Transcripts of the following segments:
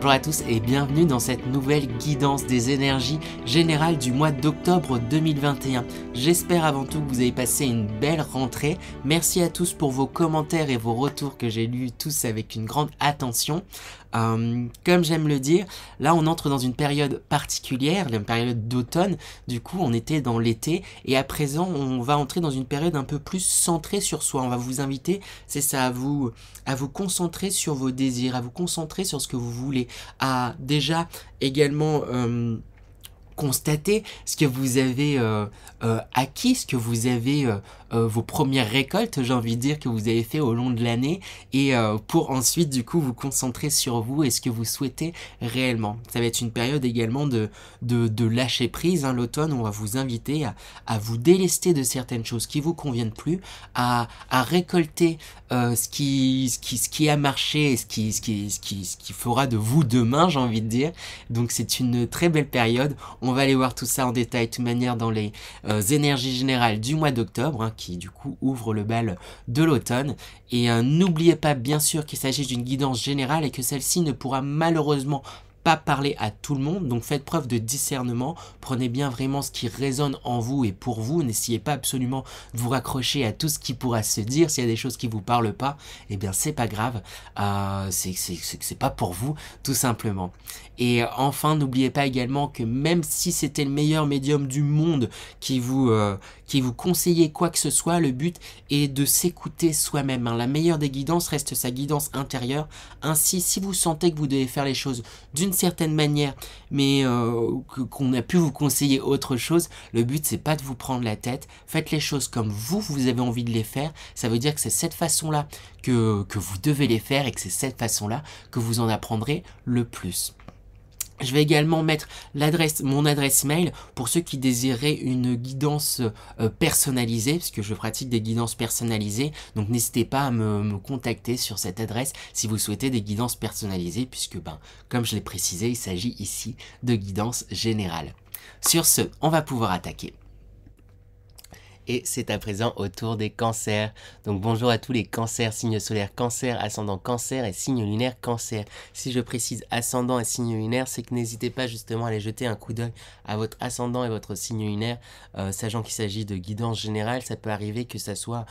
Bonjour à tous et bienvenue dans cette nouvelle guidance des énergies générales du mois d'octobre 2021. J'espère avant tout que vous avez passé une belle rentrée. Merci à tous pour vos commentaires et vos retours que j'ai lus tous avec une grande attention. Comme j'aime le dire, là on entre dans une période particulière, une période d'automne. Du coup on était dans l'été et à présent on va entrer dans une période un peu plus centrée sur soi. On va vous inviter, c'est ça, à vous concentrer sur vos désirs, à vous concentrer sur ce que vous voulez, à déjà également constater ce que vous avez acquis, ce que vous avez vos premières récoltes, j'ai envie de dire, que vous avez fait au long de l'année, et pour ensuite du coup vous concentrer sur vous et ce que vous souhaitez réellement. Ça va être une période également de lâcher prise, hein, l'automne. On va vous inviter à vous délester de certaines choses qui vous conviennent plus, à récolter ce qui a marché et ce qui fera de vous demain, j'ai envie de dire. Donc c'est une très belle période. On va aller voir tout ça en détail de toute manière dans les énergies générales du mois d'octobre, hein, qui du coup ouvre le bal de l'automne. Et n'oubliez pas bien sûr qu'il s'agit d'une guidance générale et que celle-ci ne pourra malheureusement pas parler à tout le monde, donc faites preuve de discernement, prenez bien vraiment ce qui résonne en vous et pour vous, n'essayez pas absolument de vous raccrocher à tout ce qui pourra se dire. S'il y a des choses qui vous parlent pas, eh bien c'est pas grave, c'est pas pour vous, tout simplement. Et enfin, n'oubliez pas également que même si c'était le meilleur médium du monde qui vous conseillait quoi que ce soit, le but est de s'écouter soi-même, hein. La meilleure des guidances reste sa guidance intérieure. Ainsi, si vous sentez que vous devez faire les choses d'une certaine manière, mais qu'on a pu vous conseiller autre chose, le but c'est pas de vous prendre la tête. Faites les choses comme vous avez envie de les faire. Ça veut dire que c'est cette façon-là que vous devez les faire et que c'est cette façon-là que vous en apprendrez le plus. Je vais également mettre mon adresse mail pour ceux qui désireraient une guidance personnalisée, puisque je pratique des guidances personnalisées. Donc n'hésitez pas à me contacter sur cette adresse si vous souhaitez des guidances personnalisées, puisque comme je l'ai précisé, il s'agit ici de guidance générale. Sur ce, on va pouvoir attaquer. Et c'est à présent au tour des cancers. Donc bonjour à tous les cancers, signe solaire cancer, ascendant cancer et signe lunaire cancer. Si je précise ascendant et signe lunaire, c'est que n'hésitez pas justement à aller jeter un coup d'œil à votre ascendant et votre signe lunaire, sachant qu'il s'agit de guidance générale. Ça peut arriver que ça soit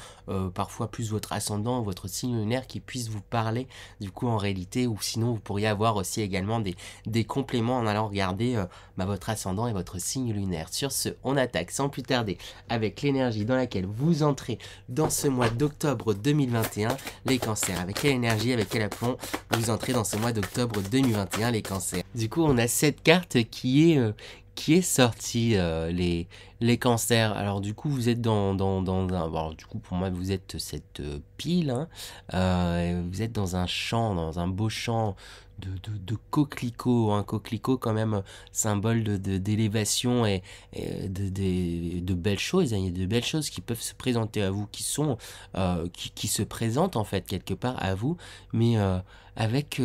parfois plus votre ascendant ou votre signe lunaire qui puisse vous parler du coup en réalité, ou sinon vous pourriez avoir aussi également des compléments en allant regarder votre ascendant et votre signe lunaire. Sur ce, on attaque sans plus tarder avec l'énergie dans laquelle vous entrez dans ce mois d'octobre 2021, les cancers. Avec quelle énergie, avec quel aplomb vous entrez dans ce mois d'octobre 2021, les cancers. Du coup, on a cette carte qui est sortie, les cancers. Alors du coup, vous êtes dans un... Alors, du coup, pour moi, vous êtes cette pile, hein. Vous êtes dans un champ, dans un beau champ de coquelicots, un coquelicot quand même symbole d'élévation et de belles choses. Il y a de belles choses qui peuvent se présenter à vous, qui se présentent en fait quelque part à vous, mais avec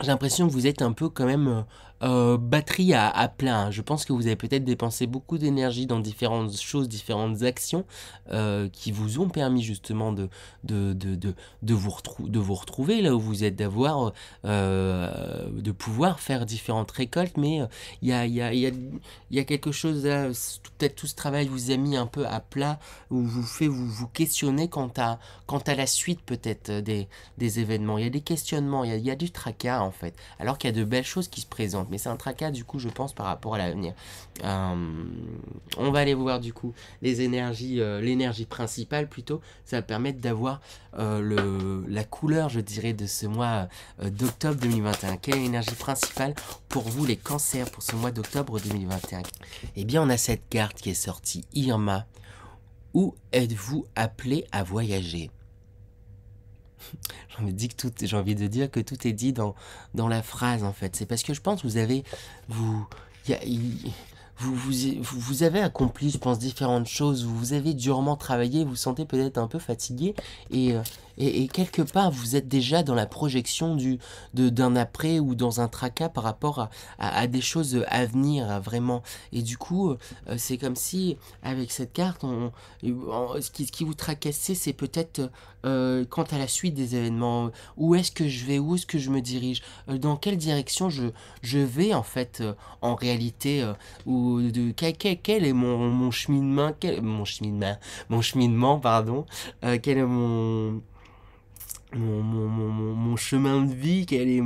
j'ai l'impression que vous êtes un peu quand même batterie à plein. Je pense que vous avez peut-être dépensé beaucoup d'énergie dans différentes choses, différentes actions qui vous ont permis justement de vous retrouver là où vous êtes, de pouvoir faire différentes récoltes. Mais il y a quelque chose là, peut-être tout ce travail vous a mis un peu à plat, où vous questionnez quant à la suite peut-être des événements. Il y a des questionnements, il y a du tracas en fait, alors qu'il y a de belles choses qui se présentent. Mais c'est un tracas du coup je pense par rapport à l'avenir. On va aller voir du coup les énergies, l'énergie principale plutôt. Ça va permettre d'avoir la couleur je dirais de ce mois d'octobre 2021. Quelle est l'énergie principale pour vous les cancers pour ce mois d'octobre 2021? Eh bien on a cette carte qui est sortie, Irma. Où êtes-vous appelé à voyager? J'ai envie de dire que tout est dit dans la phrase en fait. C'est parce que je pense que vous avez accompli, je pense, différentes choses, vous avez durement travaillé, vous vous sentez peut-être un peu fatigué, et, euh, et quelque part, vous êtes déjà dans la projection d'un après ou dans un tracas par rapport à des choses à venir, vraiment. Et du coup, c'est comme si, avec cette carte, ce qui vous tracassait, c'est peut-être quant à la suite des événements. Où est-ce que je vais, où est-ce que je me dirige, dans quelle direction je vais, en fait, en réalité, ou quel est mon cheminement, mon cheminement, pardon, quel est mon chemin de vie, quelle est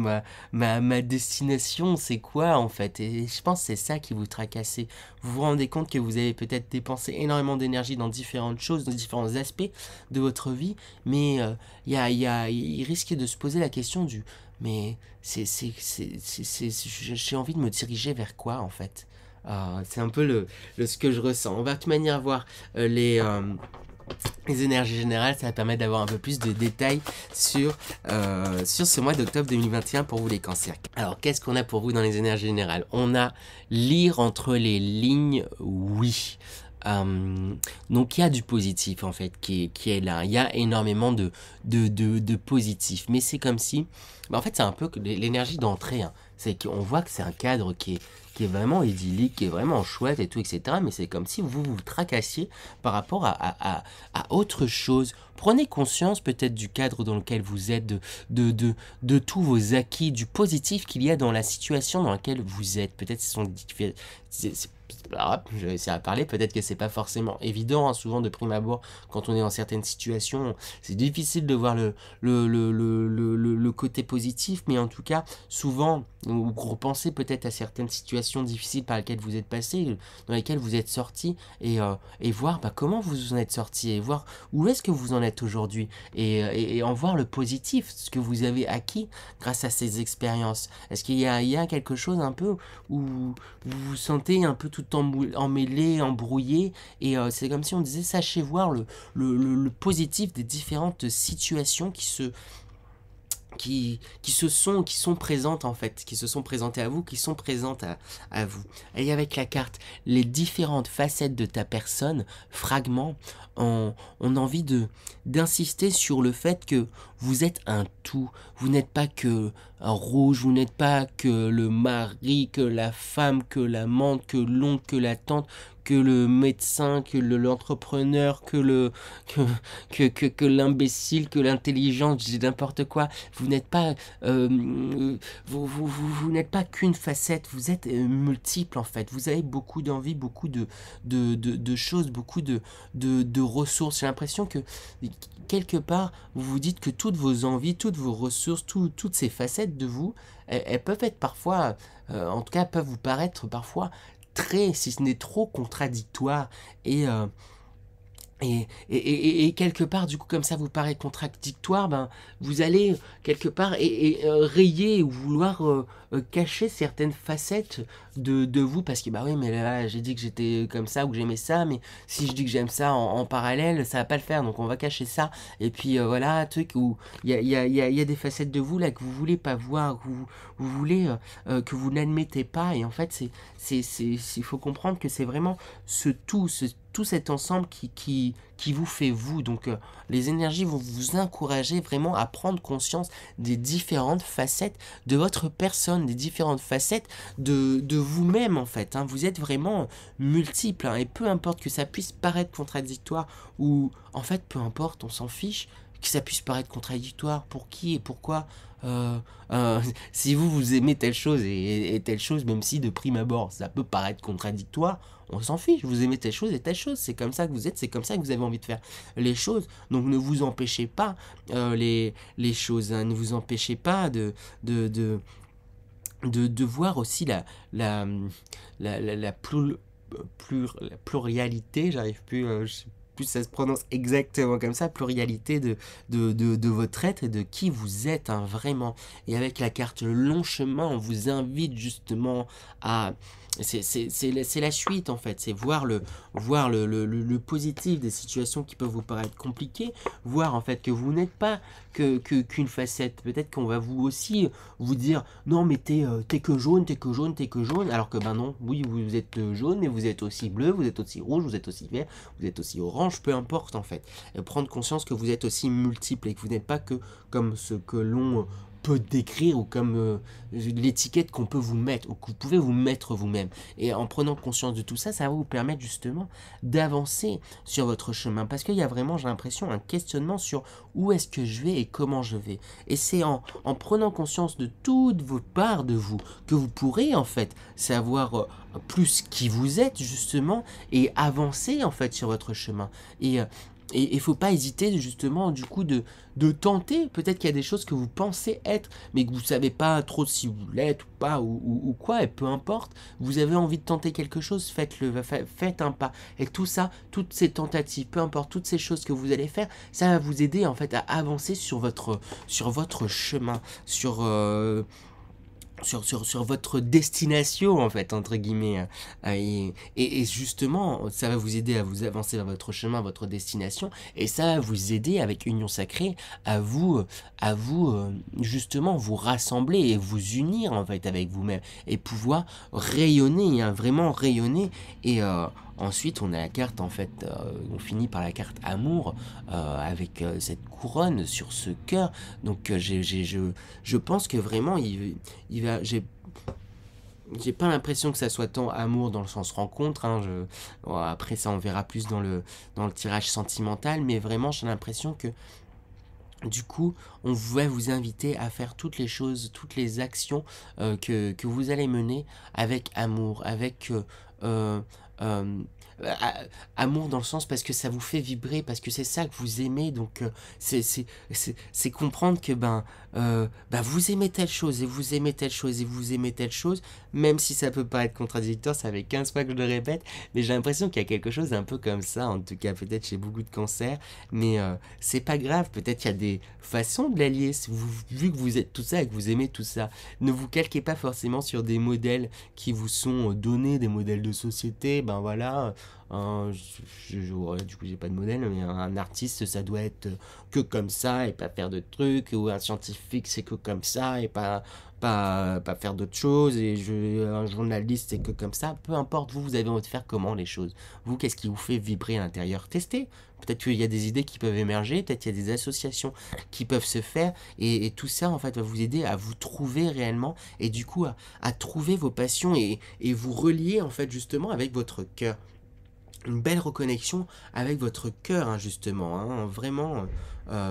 ma destination, c'est quoi en fait. Et je pense que c'est ça qui vous tracassez. Vous vous rendez compte que vous avez peut-être dépensé énormément d'énergie dans différentes choses, dans différents aspects de votre vie, mais il risque de se poser la question du mais j'ai envie de me diriger vers quoi en fait. C'est un peu ce que je ressens. On va de toute manière voir les énergies générales, ça va permettre d'avoir un peu plus de détails sur ce mois d'octobre 2021 pour vous les cancers. Alors, qu'est-ce qu'on a pour vous dans les énergies générales? On a lire entre les lignes, oui. Donc il y a du positif en fait qui est là. Il y a énormément de positif. Mais c'est comme si... en fait, c'est un peu l'énergie d'entrée. Hein. C'est qu'on voit que c'est un cadre qui est vraiment idyllique, qui est vraiment chouette et tout, etc. Mais c'est comme si vous vous tracassiez par rapport à autre chose. Prenez conscience peut-être du cadre dans lequel vous êtes, de tous vos acquis, du positif qu'il y a dans la situation dans laquelle vous êtes. Peut-être je vais essayer à parler, peut-être que c'est pas forcément évident, hein, souvent de prime abord, quand on est dans certaines situations, c'est difficile de voir le côté positif, mais en tout cas, souvent, vous repensez peut-être à certaines situations difficiles par lesquelles vous êtes passé, dans lesquelles vous êtes sorti, et voir comment vous en êtes sorti, et voir où est-ce que vous en êtes aujourd'hui, et en voir le positif, ce que vous avez acquis grâce à ces expériences. Est-ce qu'il y a quelque chose un peu où vous vous sentez un peu tout emmêlé, embrouillé, et c'est comme si on disait sachez voir le positif des différentes situations qui sont présentes en fait, qui se sont présentées à vous, qui sont présentes à vous. Et avec la carte, les différentes facettes de ta personne, fragments, on a envie d'insister sur le fait que vous êtes un tout. Vous n'êtes pas que un rouge, vous n'êtes pas que le mari, que la femme, que l'amante, que l'oncle, que la tante, que le médecin, que l'entrepreneur, que l'imbécile, que l'intelligent, je dis n'importe quoi. Vous n'êtes pas vous n'êtes pas qu'une facette, vous êtes multiple en fait. Vous avez beaucoup d'envie, beaucoup de choses, beaucoup de ressources. J'ai l'impression que quelque part, vous vous dites que toutes vos envies, toutes vos ressources, toutes ces facettes de vous, elles peuvent être parfois, en tout cas, peuvent vous paraître parfois très, si ce n'est trop contradictoires. Et quelque part, du coup, comme ça vous paraît contradictoire, vous allez quelque part rayer ou vouloir cacher certaines facettes de vous, parce que oui, mais là, j'ai dit que j'étais comme ça ou que j'aimais ça, mais si je dis que j'aime ça en parallèle, ça va pas le faire, donc on va cacher ça. Et puis voilà, truc où il y a des facettes de vous là que vous voulez pas voir, que vous voulez que vous n'admettez pas, et en fait, il faut comprendre que c'est vraiment tout cet ensemble qui vous fait vous. Donc les énergies vont vous encourager vraiment à prendre conscience des différentes facettes de votre personne, des différentes facettes de vous-même en fait. Hein. Vous êtes vraiment multiple, hein, et peu importe que ça puisse paraître contradictoire, ou en fait peu importe, on s'en fiche que ça puisse paraître contradictoire, pour qui et pourquoi. Si vous aimez telle chose et telle chose, même si de prime abord ça peut paraître contradictoire, on s'en fiche, vous aimez telle chose et telle chose, c'est comme ça que vous êtes, c'est comme ça que vous avez envie de faire les choses, donc ne vous empêchez pas les choses, hein, ne vous empêchez pas de voir aussi la pluralité, j'arrive plus, je sais plus ça se prononce exactement comme ça, pluralité de votre être et de qui vous êtes, hein, vraiment. Et avec la carte Le Long Chemin, on vous invite justement à c'est la suite en fait, c'est voir le positif des situations qui peuvent vous paraître compliquées, voir en fait que vous n'êtes pas qu'une facette. Peut-être qu'on va vous aussi vous dire non mais t'es que jaune, t'es que jaune, t'es que jaune, alors que ben non, oui vous êtes jaune, mais vous êtes aussi bleu, vous êtes aussi rouge, vous êtes aussi vert, vous êtes aussi orange, peu importe en fait. Et prendre conscience que vous êtes aussi multiple et que vous n'êtes pas que comme ce que l'on peut décrire ou comme l'étiquette qu'on peut vous mettre ou que vous pouvez vous mettre vous-même. Et en prenant conscience de tout ça, ça va vous permettre justement d'avancer sur votre chemin, parce qu'il y a vraiment, j'ai l'impression, un questionnement sur où est-ce que je vais et comment je vais. Et c'est en prenant conscience de toutes vos parts de vous que vous pourrez en fait savoir plus qui vous êtes justement et avancer en fait sur votre chemin. Et il faut pas hésiter justement du coup de tenter. Peut-être qu'il y a des choses que vous pensez être, mais que vous savez pas trop si vous l'êtes ou pas, ou quoi, et peu importe. Vous avez envie de tenter quelque chose, faites-le, faites un pas. Et tout ça, toutes ces tentatives, peu importe, toutes ces choses que vous allez faire, ça va vous aider en fait à avancer sur votre chemin, sur votre destination en fait entre guillemets, et justement ça va vous aider à vous avancer vers votre chemin, votre destination, et ça va vous aider avec Union Sacrée à vous justement vous rassembler et vous unir en fait avec vous-même et pouvoir rayonner, hein, vraiment rayonner. Et ensuite on a la carte en fait, on finit par la carte amour, avec cette couronne sur ce cœur. Donc je pense que vraiment j'ai pas l'impression que ça soit tant amour dans le sens rencontre, hein, bon, après ça on verra plus dans le tirage sentimental, mais vraiment j'ai l'impression que du coup, on va vous inviter à faire toutes les choses, toutes les actions que vous allez mener avec amour, avec euh, amour dans le sens parce que ça vous fait vibrer, parce que c'est ça que vous aimez. Donc c'est comprendre que vous aimez telle chose et vous aimez telle chose et vous aimez telle chose, même si ça peut paraître contradictoire, ça fait 15 fois que je le répète, mais j'ai l'impression qu'il y a quelque chose un peu comme ça, en tout cas peut-être chez beaucoup de cancers, mais c'est pas grave, peut-être qu'il y a des façons de l'allier, vu que vous êtes tout ça et que vous aimez tout ça. Ne vous calquez pas forcément sur des modèles qui vous sont donnés, des modèles de société, ben voilà, du coup j'ai pas de modèle, mais un artiste ça doit être que comme ça et pas faire de trucs, ou un scientifique c'est que comme ça et pas faire d'autres choses, et un journaliste c'est que comme ça, peu importe, vous avez envie de faire comment les choses, vous qu'est-ce qui vous fait vibrer à l'intérieur, testez, peut-être qu'il y a des idées qui peuvent émerger, peut-être qu'il y a des associations qui peuvent se faire, et tout ça en fait va vous aider à vous trouver réellement, et du coup à trouver vos passions et vous relier en fait justement avec votre cœur. Une belle reconnexion avec votre cœur, hein, justement, hein, vraiment,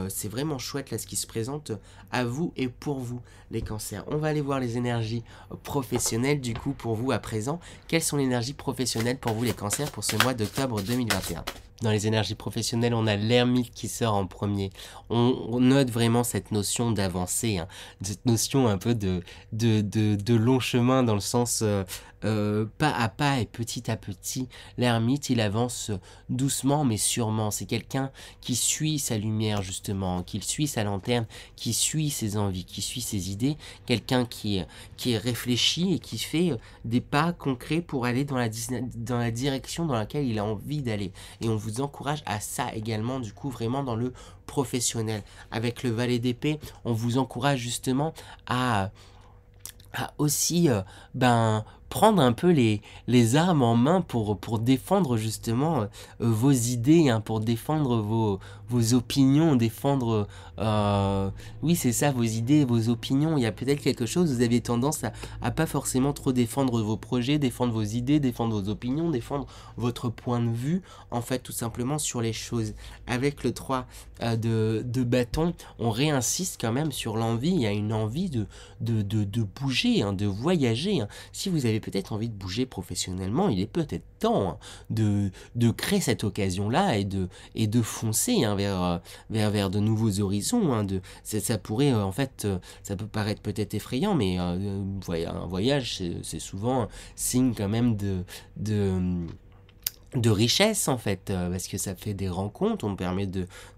c'est vraiment chouette là ce qui se présente à vous et pour vous les cancers. On va aller voir les énergies professionnelles du coup pour vous à présent. Quelles sont les énergies professionnelles pour vous les cancers pour ce mois d'octobre 2021? Dans les énergies professionnelles, on a l'ermite qui sort en premier. On note vraiment cette notion d'avancée, hein, cette notion un peu de long chemin dans le sens pas à pas et petit à petit. L'ermite, il avance doucement mais sûrement. C'est quelqu'un qui suit sa lumière justement, qui suit sa lanterne, qui suit ses envies, qui suit ses idées. Quelqu'un qui est réfléchi et qui fait des pas concrets pour aller dans la direction dans laquelle il a envie d'aller. Et on vous encourage à ça également, du coup, vraiment dans le professionnel. Avec le valet d'épée, on vous encourage justement à aussi prendre un peu les armes en main pour défendre justement vos idées, hein, pour défendre vos opinions, défendre oui c'est ça, vos idées, vos opinions. Il y a peut-être quelque chose, vous avez tendance à pas forcément trop défendre vos projets, défendre vos idées, défendre vos opinions, défendre votre point de vue en fait tout simplement sur les choses. Avec le 3 de bâton, on réinsiste quand même sur l'envie. Il y a une envie de bouger, hein, de voyager, hein. Si vous avez peut-être envie de bouger professionnellement, il est peut-être temps, hein, de créer cette occasion-là et de foncer, hein, vers de nouveaux horizons, hein, ça pourrait en fait, ça peut paraître peut-être effrayant, mais un voyage c'est souvent signe quand même de richesse en fait, parce que ça fait des rencontres, on permet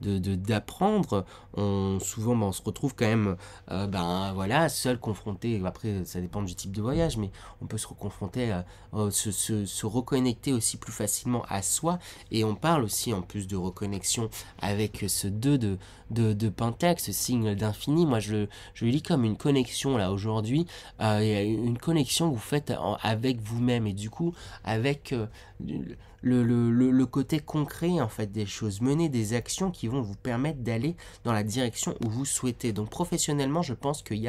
d'apprendre, souvent on se retrouve quand même ben voilà seul confronté, après ça dépend du type de voyage, mais on peut se confronter se reconnecter aussi plus facilement à soi, et on parle aussi en plus de reconnexion avec ce 2 de Pentacle, ce signe d'infini. Moi je le lis comme une connexion là aujourd'hui, une connexion que vous faites avec vous-même, et du coup avec le côté concret en fait des choses, mener des actions qui vont vous permettre d'aller dans la direction où vous souhaitez. Donc professionnellement, je pense il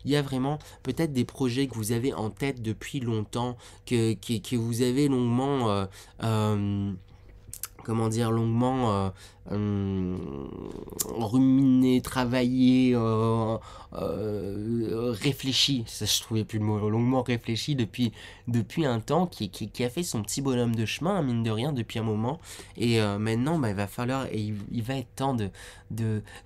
y a vraiment peut-être des projets que vous avez en tête depuis longtemps, que vous avez longuement comment dire, longuement ruminé, travaillé, réfléchi, ça je trouvais plus le mot, longuement réfléchi depuis un temps, qui a fait son petit bonhomme de chemin, mine de rien, depuis un moment, et maintenant bah, il va falloir, et il va être temps de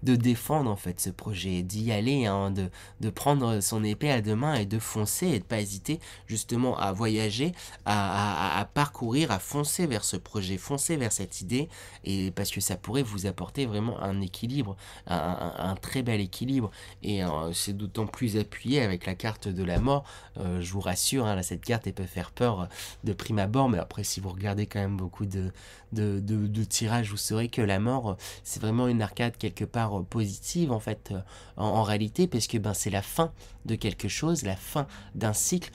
défendre en fait ce projet, d'y aller, hein, de prendre son épée à deux mains et de foncer, et de pas hésiter justement à voyager, à parcourir, à foncer vers ce projet, foncer vers cette idée, et parce que ça pourrait vous apporter vraiment un équilibre, un très bel équilibre, et c'est d'autant plus appuyé avec la carte de la mort. Je vous rassure, hein, là, cette carte elle peut faire peur de prime abord, mais après si vous regardez quand même beaucoup de tirages, vous saurez que la mort c'est vraiment une arcade quelque part positive en fait, en réalité, parce que ben, c'est la fin de quelque chose, la fin d'un cycle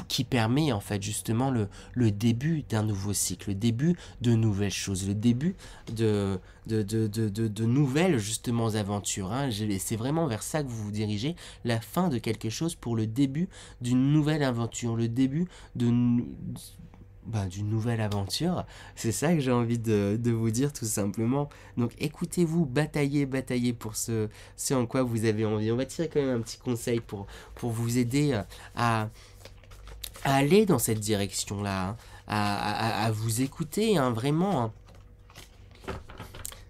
qui permet en fait justement le début d'un nouveau cycle, le début de nouvelles choses, le début de nouvelles justement aventures, hein. C'est vraiment vers ça que vous vous dirigez, la fin de quelque chose pour le début d'une nouvelle aventure, le début d'une nouvelle aventure. C'est ça que j'ai envie de vous dire tout simplement. Donc écoutez-vous, bataillez pour ce en quoi vous avez envie. On va tirer quand même un petit conseil pour vous aider à aller dans cette direction-là, hein, à vous écouter, hein, vraiment. Hein.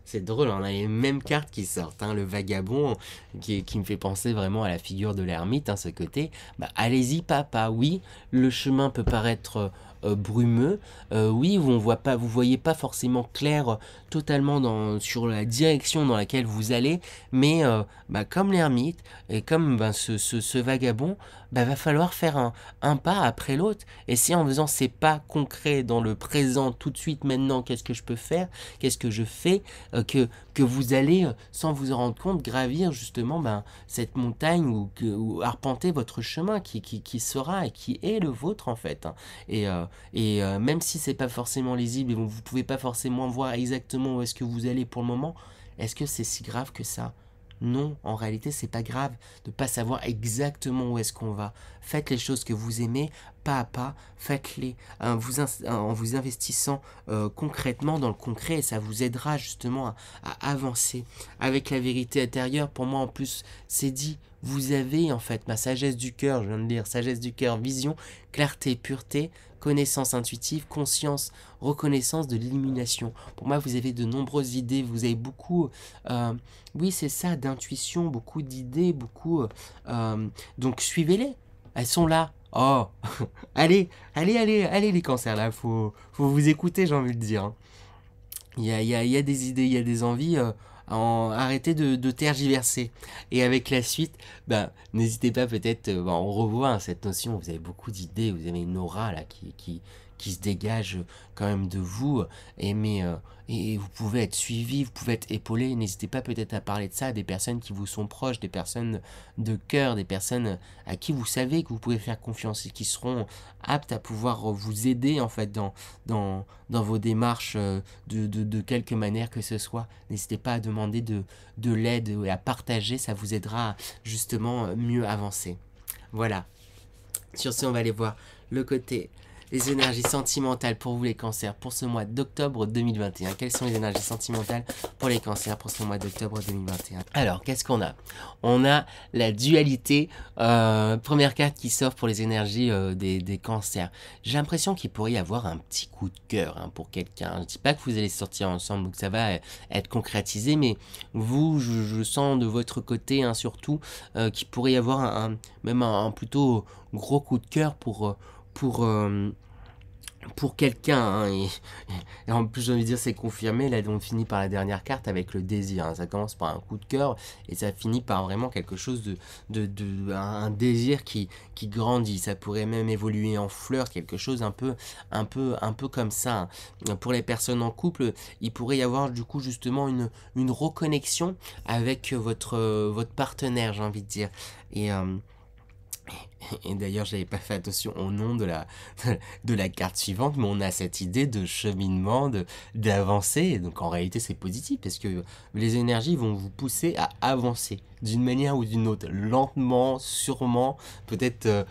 C'est drôle, on a les mêmes cartes qui sortent, hein, le vagabond qui me fait penser vraiment à la figure de l'ermite, hein, ce côté. Bah, allez-y papa, oui, le chemin peut paraître brumeux, oui, vous voyez pas forcément clair totalement sur la direction dans laquelle vous allez, mais bah, comme l'ermite et comme bah, ce vagabond, bah, va falloir faire un pas après l'autre, et si en faisant ces pas concrets dans le présent, tout de suite maintenant, qu'est-ce que je peux faire, qu'est-ce que je fais, que vous allez, sans vous en rendre compte, gravir justement ben, cette montagne ou arpenter votre chemin qui sera et qui est le vôtre en fait, hein. Et même si c'est pas forcément lisible et vous pouvez pas forcément voir exactement où est-ce que vous allez pour le moment, est-ce que c'est si grave que ça? Non, en réalité, c'est pas grave de pas savoir exactement où est-ce qu'on va. Faites les choses que vous aimez, pas à pas, faites-les en vous investissant concrètement dans le concret, et ça vous aidera justement à avancer. Avec la vérité intérieure, pour moi en plus, c'est dit, vous avez en fait ma sagesse du cœur, je viens de lire, sagesse du cœur, vision, clarté, pureté, connaissance intuitive, conscience, reconnaissance de l'illumination. Pour moi, vous avez de nombreuses idées, vous avez beaucoup, oui c'est ça, d'intuition, beaucoup d'idées, beaucoup, donc suivez-les, elles sont là. Oh, allez les cancers là, faut vous écouter, j'ai envie de dire, hein. Il y a des idées, il y a des envies, arrêtez de tergiverser. Et avec la suite, bah, n'hésitez pas peut-être, on revoit hein, cette notion, vous avez beaucoup d'idées, vous avez une aura là qui se dégage quand même de vous, et vous pouvez être suivi, vous pouvez être épaulé, n'hésitez pas peut-être à parler de ça à des personnes qui vous sont proches, des personnes de cœur, des personnes à qui vous savez que vous pouvez faire confiance et qui seront aptes à pouvoir vous aider en fait dans vos démarches de quelque manière que ce soit. N'hésitez pas à demander de l'aide et à partager, ça vous aidera à justement mieux avancer. Voilà. Sur ce, on va aller voir le côté les énergies sentimentales pour vous les cancers pour ce mois d'octobre 2021. Quelles sont les énergies sentimentales pour les cancers pour ce mois d'octobre 2021? Alors, qu'est-ce qu'on a? On a la dualité, première carte qui s'offre pour les énergies des cancers. J'ai l'impression qu'il pourrait y avoir un petit coup de cœur hein, pour quelqu'un. Je dis pas que vous allez sortir ensemble, donc ça va être concrétisé, mais vous, je sens de votre côté hein, surtout qu'il pourrait y avoir même un plutôt gros coup de cœur pour pour quelqu'un, hein, et en plus j'ai envie de dire c'est confirmé, là on finit par la dernière carte avec le désir, hein. Ça commence par un coup de cœur et ça finit par vraiment quelque chose un désir qui grandit, ça pourrait même évoluer en fleur, quelque chose un peu comme ça, hein. Pour les personnes en couple, il pourrait y avoir du coup justement une reconnexion avec votre partenaire, j'ai envie de dire, et et d'ailleurs, j'avais pas fait attention au nom de la carte suivante, mais on a cette idée de cheminement, d'avancer. Donc en réalité, c'est positif parce que les énergies vont vous pousser à avancer d'une manière ou d'une autre, lentement, sûrement, peut-être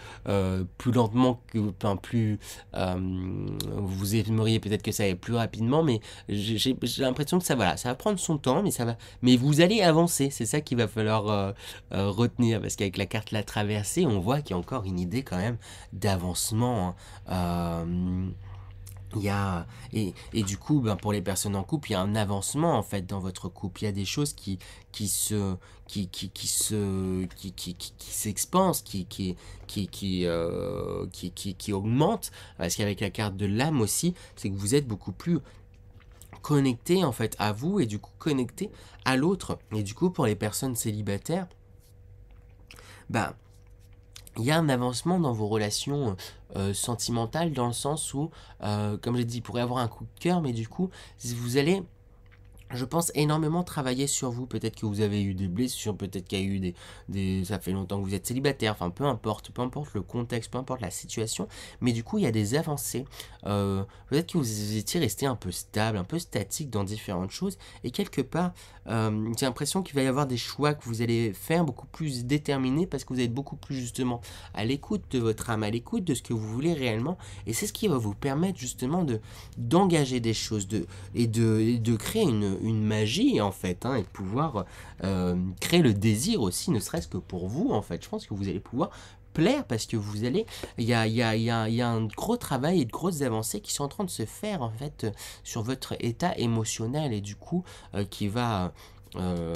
plus lentement que, enfin plus, vous aimeriez peut-être que ça aille plus rapidement, mais j'ai l'impression que ça, voilà, ça va prendre son temps, mais ça va, mais vous allez avancer. C'est ça qu'il va falloir retenir, parce qu'avec la carte la traversée, on voit qu'il y a encore une idée quand même d'avancement, hein. Il y a, et du coup, ben, pour les personnes en couple, il y a un avancement en fait dans votre couple. Il y a des choses qui se qui s'expansent, qui augmentent, parce qu'avec la carte de l'âme aussi, c'est que vous êtes beaucoup plus connecté en fait à vous et du coup connecté à l'autre. Et du coup, pour les personnes célibataires, ben il y a un avancement dans vos relations sentimentales, dans le sens où, comme j'ai dit, il pourrait y avoir un coup de cœur, mais du coup, vous allez, je pense, énormément travailler sur vous. Peut-être que vous avez eu des blessures, peut-être qu'il y a eu ça fait longtemps que vous êtes célibataire, enfin peu importe le contexte, peu importe la situation, mais du coup il y a des avancées. Peut-être que vous étiez resté un peu stable, un peu statique dans différentes choses, et quelque part, j'ai l'impression qu'il va y avoir des choix que vous allez faire beaucoup plus déterminés, parce que vous êtes beaucoup plus justement à l'écoute de votre âme, à l'écoute de ce que vous voulez réellement, et c'est ce qui va vous permettre justement d'engager des choses, et de créer une magie en fait, hein, et de pouvoir créer le désir aussi, ne serait-ce que pour vous en fait. Je pense que vous allez pouvoir plaire, parce que vous allez, il y a un gros travail et de grosses avancées qui sont en train de se faire en fait sur votre état émotionnel, et du coup qui va euh,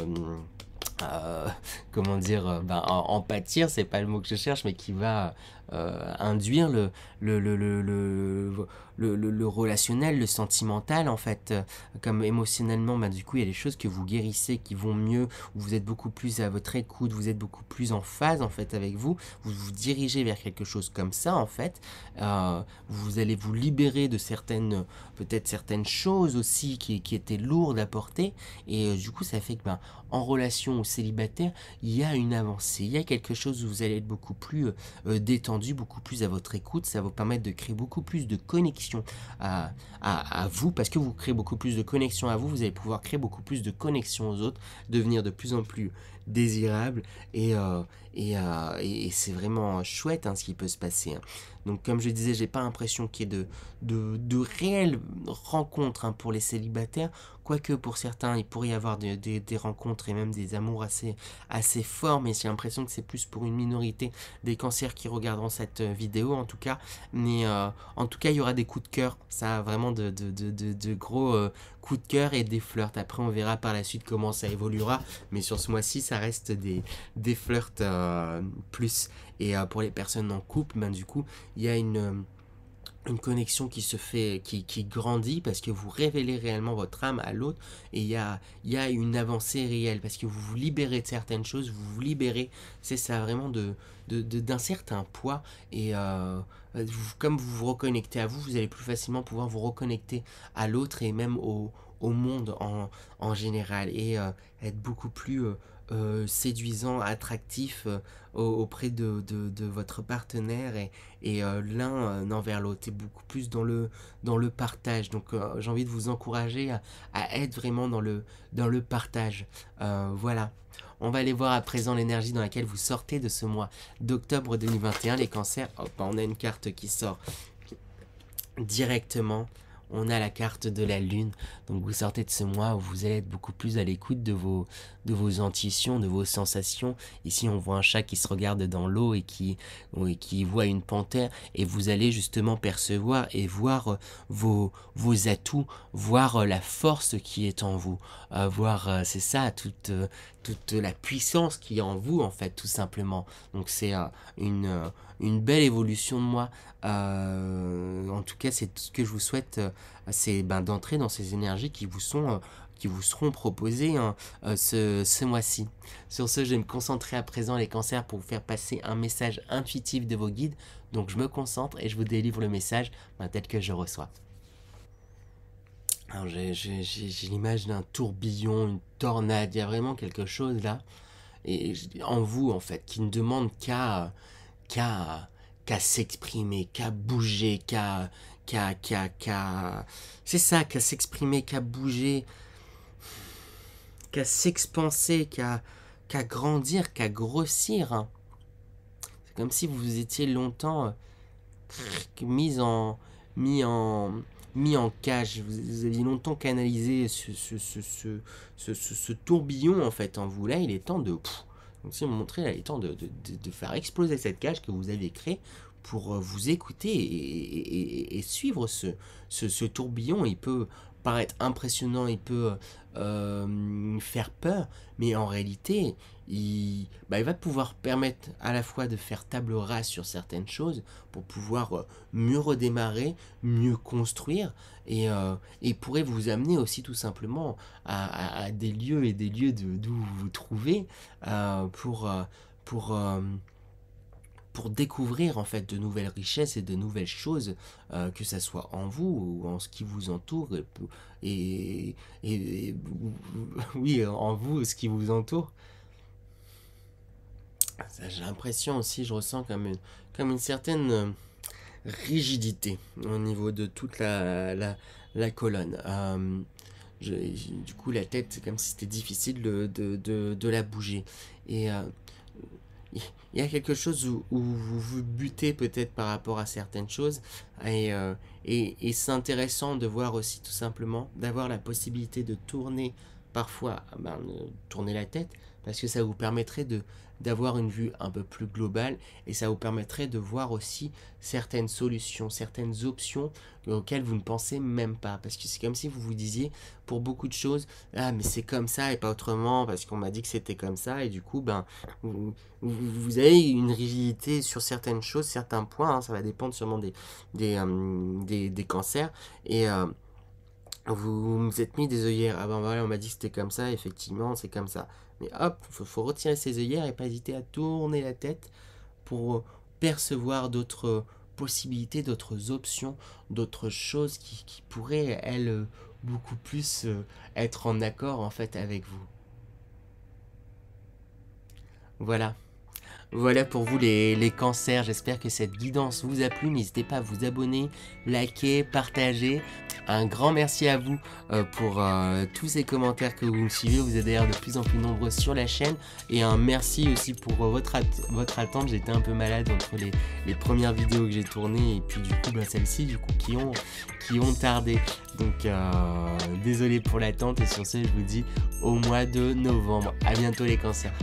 comment dire, ben, en pâtir, c'est pas le mot que je cherche, mais qui va induire le relationnel, le sentimental, en fait. Comme émotionnellement, ben, du coup, il y a des choses que vous guérissez, qui vont mieux, où vous êtes beaucoup plus à votre écoute, vous êtes beaucoup plus en phase, en fait, avec vous, vous vous dirigez vers quelque chose comme ça, en fait. Vous allez vous libérer de peut-être certaines choses aussi qui étaient lourdes à porter, et du coup, ça fait que, ben, en relation ou célibataire, il y a une avancée, il y a quelque chose où vous allez être beaucoup plus détendu, beaucoup plus à votre écoute, ça va vous permettre de créer beaucoup plus de connexion à vous, parce que vous créez beaucoup plus de connexion à vous, vous allez pouvoir créer beaucoup plus de connexion aux autres, devenir de plus en plus désirable, et c'est vraiment chouette, hein, ce qui peut se passer, hein. Donc comme je disais, j'ai pas l'impression qu'il y ait de réelles rencontres, hein, pour les célibataires, quoique pour certains il pourrait y avoir des rencontres et même des amours assez forts, mais j'ai l'impression que c'est plus pour une minorité des cancers qui regarderont cette vidéo en tout cas. Mais en tout cas, il y aura des coups de cœur, ça, vraiment de gros coups de cœur et des flirts. Après on verra par la suite comment ça évoluera, mais sur ce mois-ci ça reste des flirts plus. Et pour les personnes en couple, ben du coup il y a une connexion qui se fait, qui grandit, parce que vous révélez réellement votre âme à l'autre, et il y a une avancée réelle, parce que vous vous libérez de certaines choses, vous vous libérez, c'est ça, vraiment d'un certain poids, et comme vous vous reconnectez à vous, vous allez plus facilement pouvoir vous reconnecter à l'autre, et même au monde en général, et être beaucoup plus séduisant, attractif auprès de votre partenaire, et l'un envers l'autre, et beaucoup plus dans le partage. Donc j'ai envie de vous encourager à être vraiment dans le partage. Voilà. On va aller voir à présent l'énergie dans laquelle vous sortez de ce mois d'octobre 2021, les cancers. Hop, on a une carte qui sort directement. On a la carte de la lune, donc vous sortez de ce mois où vous allez être beaucoup plus à l'écoute de vos intuitions, de vos sensations. Ici on voit un chat qui se regarde dans l'eau et qui voit une panthère, et vous allez justement percevoir et voir vos atouts, voir la force qui est en vous, voir, c'est ça, toute la puissance qui est en vous en fait, tout simplement. Donc c'est une belle évolution de moi. En tout cas, c'est tout ce que je vous souhaite, c'est d'entrer dans ces énergies qui vous seront proposées ce mois-ci. Sur ce, je vais me concentrer à présent les cancers pour vous faire passer un message intuitif de vos guides. Donc je me concentre et je vous délivre le message tel que je reçois. Alors j'ai l'image d'un tourbillon, une tornade, il y a vraiment quelque chose là, et en vous en fait, qui ne demande qu'à s'exprimer, qu'à bouger, c'est ça, qu'à s'exprimer, qu'à bouger, qu'à s'expanser, qu'à grandir, qu'à grossir. C'est comme si vous étiez longtemps mis en cage, vous aviez longtemps canalisé ce tourbillon en fait en vous. Là, il est temps de... Donc si vous montrez, là, il est temps de faire exploser cette cage que vous avez créée pour vous écouter et suivre ce tourbillon. Il peut paraître impressionnant, il peut faire peur, mais en réalité, il va pouvoir permettre à la fois de faire table rase sur certaines choses pour pouvoir mieux redémarrer, mieux construire, et pourrait vous amener aussi tout simplement à des lieux et des lieux d'où vous vous trouvez pour découvrir en fait de nouvelles richesses et de nouvelles choses, que ça soit en vous ou en ce qui vous entoure, et oui, en vous, ce qui vous entoure. J'ai l'impression aussi, je ressens comme une certaine rigidité au niveau de toute la colonne. Du coup, la tête, c'est comme si c'était difficile de la bouger. Et il y a quelque chose où vous vous butez peut-être par rapport à certaines choses, et c'est intéressant de voir aussi tout simplement, d'avoir la possibilité de tourner parfois, tourner la tête, parce que ça vous permettrait d'avoir une vue un peu plus globale, et ça vous permettrait de voir aussi certaines solutions, certaines options auxquelles vous ne pensez même pas, parce que c'est comme si vous vous disiez pour beaucoup de choses, ah mais c'est comme ça et pas autrement, parce qu'on m'a dit que c'était comme ça, et du coup vous avez une rigidité sur certaines choses, certains points, ça va dépendre sûrement des cancers, et vous vous êtes mis des œillères. Ah voilà, on m'a dit que c'était comme ça, effectivement, c'est comme ça. Mais hop, faut retirer ces œillères et pas hésiter à tourner la tête pour percevoir d'autres possibilités, d'autres options, d'autres choses qui pourraient, elles, beaucoup plus être en accord en fait avec vous. Voilà. Voilà pour vous les cancers, j'espère que cette guidance vous a plu, n'hésitez pas à vous abonner, liker, partager. Un grand merci à vous pour tous ces commentaires que vous me suivez, vous êtes d'ailleurs de plus en plus nombreux sur la chaîne, et un merci aussi pour votre attente. J'étais un peu malade entre les premières vidéos que j'ai tournées et puis du coup celles-ci du coup qui ont tardé, donc désolé pour l'attente, et sur ce je vous dis au mois de novembre. À bientôt les cancers.